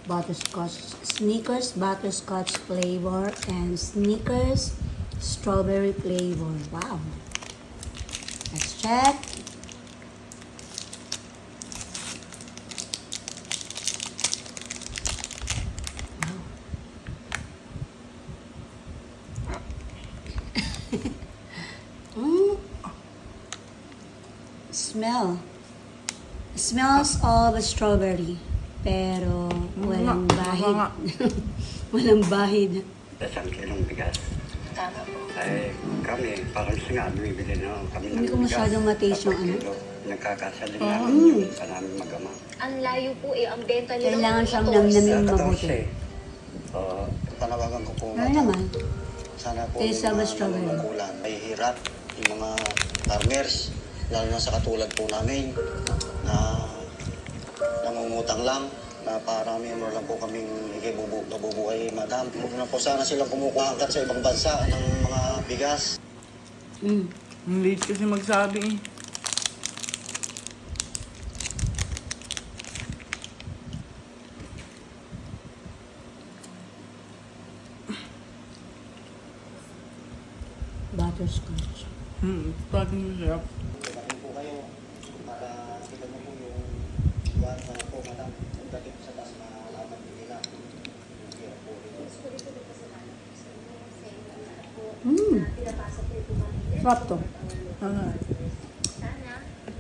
butterscotch, Snickers butterscotch flavor, and Snickers strawberry flavor. Wow. Let's check. Wow. Mm. Smells of strawberry. Pero walang bahid. Walang bahid. Isang kilong bigas. Tama po. Ay kami, parang singa, bumibili na kami ng Hindi ko masyadong mataste yung ano. Nagkakasalin namin yung pa namin magama. Ang layo po eh. Ang benta nila. Kailangan siyang namnamin mabuti. Panawagan ko po. Ano naman? Sana po Taste of strawberry. makulang. May hirap yung mga farmers, lalo na sa katulad po namin, na nangungutang lang, na parami mo lang po kaming nabubuhay, madam. Huwag na po sana silang kumukuha sa ibang bansa ng mga bigas. Mm. Ang late kasi magsabi eh. Butterscotch. Starting masarap. Kumain po kayo para kita mo po yung buwan na po, madam. Pagdating sa taas na laban nila. Yung hirap po nito. Sarap to. Sana,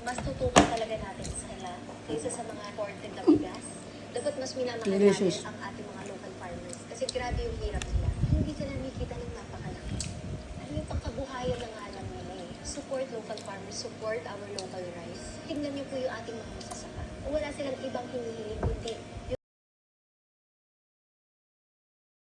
mas tutukan talaga natin sila kaysa sa mga imported na bigas. Dapat mas minamahal Delicious. natin ang ating mga local farmers. Kasi grabe yung hirap nila. Hindi ka namin kita ng napakalaki. Ano yung pangkabuhayan na nga alam nila eh. Support local farmers, support our local rice. Tingnan niyo po yung ating mga masasaka. Wala silang ibang hinihingi